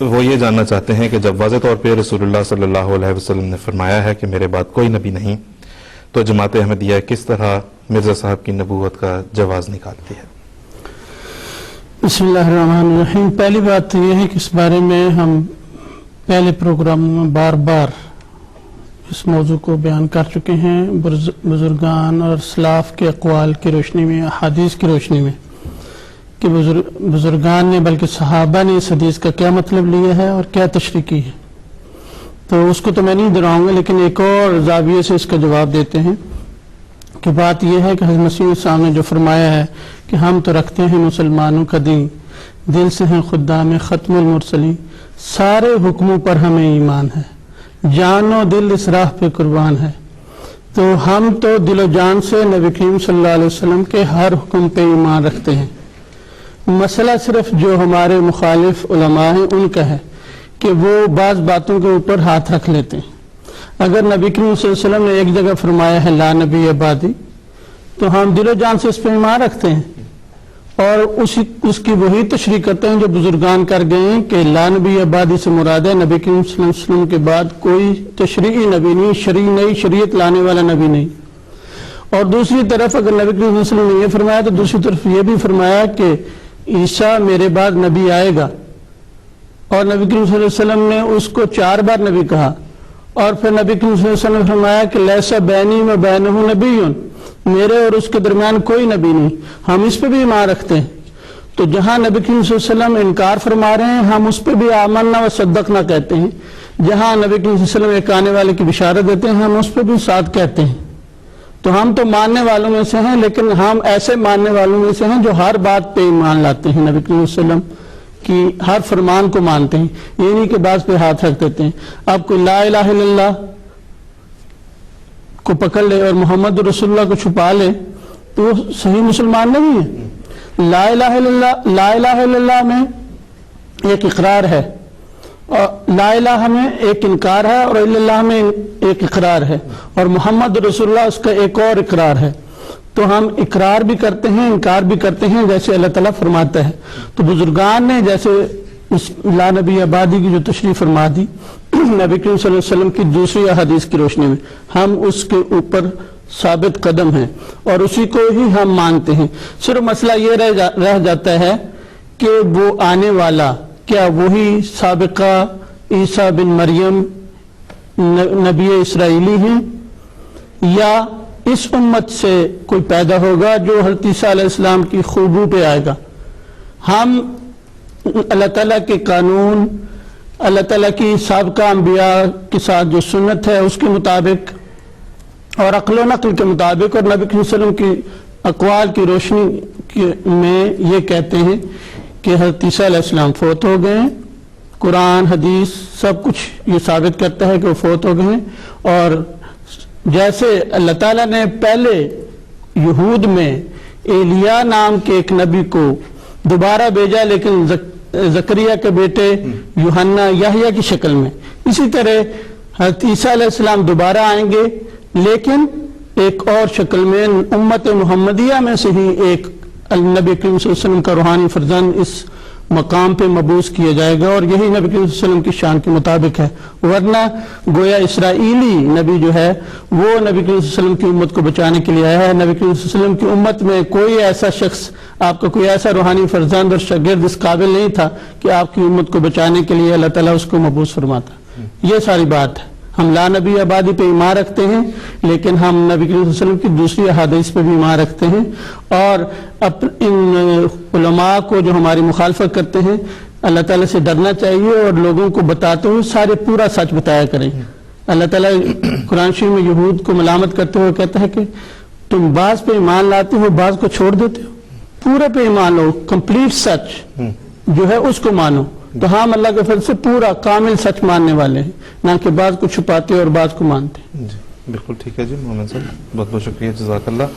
وہ یہ جاننا چاہتے ہیں کہ جب واضح طور پہ رسول اللہ صلی اللہ علیہ وسلم نے فرمایا ہے کہ میرے بعد کوئی نبی نہیں، تو جماعت احمدیہ کس طرح مرزا صاحب کی نبوت کا جواز نکالتی ہے؟ بسم اللہ الرحمن الرحیم۔ پہلی بات تو یہ ہے کہ اس بارے میں ہم پہلے پروگرام میں بار بار اس موضوع کو بیان کر چکے ہیں، بزرگان اور اسلاف کے اقوال کی روشنی میں، احادیث کی روشنی میں، کہ بزرگان نے بلکہ صحابہ نے اس حدیث کا کیا مطلب لیا ہے اور کیا تشریح کی ہے۔ تو اس کو تو میں نہیں دہراؤں گا، لیکن ایک اور زاویے سے اس کا جواب دیتے ہیں کہ بات یہ ہے کہ حضرت مسیح صاحب نے جو فرمایا ہے کہ ہم تو رکھتے ہیں مسلمانوں کا دین، دل سے ہیں خدام ختم المرسلین، سارے حکموں پر ہمیں ایمان ہے، جان و دل اس راہ پہ قربان ہے۔ تو ہم تو دل و جان سے نبی کریم صلی اللہ علیہ وسلم کے ہر حکم پہ ایمان رکھتے ہیں۔ مسئلہ صرف جو ہمارے مخالف علماء ہیں ان کا ہے کہ وہ بعض باتوں کے اوپر ہاتھ رکھ لیتے ہیں۔ اگر نبی کریم صلی اللہ علیہ وسلم نے ایک جگہ فرمایا ہے لا نبی بعدی، تو ہم دل و جان سے اس پہ ایمان رکھتے ہیں اور اس کی وہی تشریح کرتے ہیں جو بزرگان کر گئے ہیں کہ لا نبی بعدی سے مراد ہے نبی کریم صلی اللہ علیہ وسلم کے بعد کوئی تشریعی نبی نہیں، شرعی نئی شریعت لانے والا نبی نہیں۔ اور دوسری طرف اگر نبی کریم صلی اللہ علیہ وسلم نے یہ فرمایا تو دوسری طرف یہ بھی فرمایا کہ عیسیٰ میرے بعد نبی آئے گا، اور نبی کریم صلی اللہ علیہ وسلم نے اس کو 4 بار نبی کہا، اور پھر نبی کریم صلی اللہ علیہ وسلم نے فرمایا کہ لیسا بینی و بینہ نبی، میرے اور اس کے درمیان کوئی نبی نہیں۔ ہم اس پہ بھی ایمان رکھتے ہیں۔ تو جہاں نبی کریم صلی اللہ علیہ وسلم انکار فرما رہے ہیں ہم اس پہ بھی آمنا و صدقنا کہتے ہیں، جہاں نبی کریم صلی اللہ علیہ وسلم ایک آنے والے کی بشارت دیتے ہیں ہم اس پہ بھی ساتھ کہتے ہیں۔ تو ہم تو ماننے والوں میں سے ہیں، لیکن ہم ایسے ماننے والوں میں سے ہیں جو ہر بات پہ ایمان لاتے ہیں، نبی کریم صلی اللہ علیہ وسلم کی ہر فرمان کو مانتے ہیں، یہ نہیں کہ بعض پہ ہاتھ رکھ دیتے ہیں۔ اب کوئی لا الہ الا اللہ کو پکڑ لے اور محمد رسول اللہ کو چھپا لے تو وہ صحیح مسلمان نہیں ہے۔ لا الہ الا اللہ میں ایک اقرار ہے، اور لا الہ میں ایک انکار ہے، اور الا اللہ میں ایک اقرار ہے، اور محمد رسول اللہ اس کا ایک اور اقرار ہے۔ تو ہم اقرار بھی کرتے ہیں، انکار بھی کرتے ہیں، جیسے اللہ تعالیٰ فرماتا ہے۔ تو بزرگان نے جیسے اس لا نبی آبادی کی جو تشریح فرما دی نبی کریم صلی اللہ علیہ وسلم کی دوسری احادیث کی روشنی میں، ہم اس کے اوپر ثابت قدم ہیں اور اسی کو ہی ہم مانتے ہیں۔ صرف مسئلہ یہ رہ جاتا ہے کہ وہ آنے والا کیا وہی سابقہ عیسیٰ بن مریم نبی اسرائیلی ہیں، یا اس امت سے کوئی پیدا ہوگا جو حضرت عیسیٰ علیہ السلام کی خوبو پہ آئے گا۔ ہم اللہ تعالیٰ کے قانون، اللہ تعالیٰ کی سابقہ انبیاء کے ساتھ جو سنت ہے اس کے مطابق اور عقل و نقل کے مطابق اور نبی صلی اللہ علیہ وسلم کی اقوال کی روشنی میں یہ کہتے ہیں کہ حضرت عیسیٰ علیہ السلام فوت ہو گئے ہیں۔ قرآن حدیث سب کچھ یہ ثابت کرتا ہے کہ وہ فوت ہو گئے ہیں، اور جیسے اللہ تعالیٰ نے پہلے یہود میں ایلیا نام کے ایک نبی کو دوبارہ بھیجا، لیکن زکریا کے بیٹے یوحنا یحییٰ کی شکل میں، اسی طرح حضرت عیسیٰ علیہ السلام دوبارہ آئیں گے، لیکن ایک اور شکل میں امت محمدیہ میں سے ہی ایک نبی کریم صلی اللہ علیہ وسلم کا روحانی فرزند اس مقام پہ مبعوث کیا جائے گا، اور یہی نبی کریم صلی اللہ علیہ وسلم کی شان کے مطابق ہے۔ ورنہ گویا اسرائیلی نبی جو ہے وہ نبی کریم صلی اللہ علیہ وسلم کی امت کو بچانے کے لیے آیا ہے۔ نبی کریم صلی اللہ علیہ وسلم کی امت میں کوئی ایسا شخص، آپ کا کوئی ایسا روحانی فرزند اور شاگرد اس قابل نہیں تھا کہ آپ کی امت کو بچانے کے لیے اللہ تعالیٰ اس کو مبعوث فرماتا۔ یہ ساری بات ہے۔ ہم لا نبی آبادی پہ ایمان رکھتے ہیں، لیکن ہم نبی کریم صلی اللہ علیہ وسلم کی دوسری احادیث پہ بھی ایمان رکھتے ہیں، اور ان علماء کو جو ہماری مخالفت کرتے ہیں اللہ تعالیٰ سے ڈرنا چاہیے اور لوگوں کو بتاتے ہوئے سارے پورا سچ بتایا کریں۔ اللہ تعالیٰ قرآن شریف میں یہود کو ملامت کرتے ہوئے کہتا ہے کہ تم بعض پہ ایمان لاتے ہو، بعض کو چھوڑ دیتے ہو، پورے پہ ایمان لو، کمپلیٹ سچ جو ہے اس کو مانو۔ تو ہم اللہ کے فضل سے پورا کامل سچ ماننے والے ہیں، نہ کہ بعض کو چھپاتے اور بعض کو مانتے۔ جی بالکل ٹھیک ہے جی محمد صاحب، بہت بہت شکریہ، جزاک اللہ۔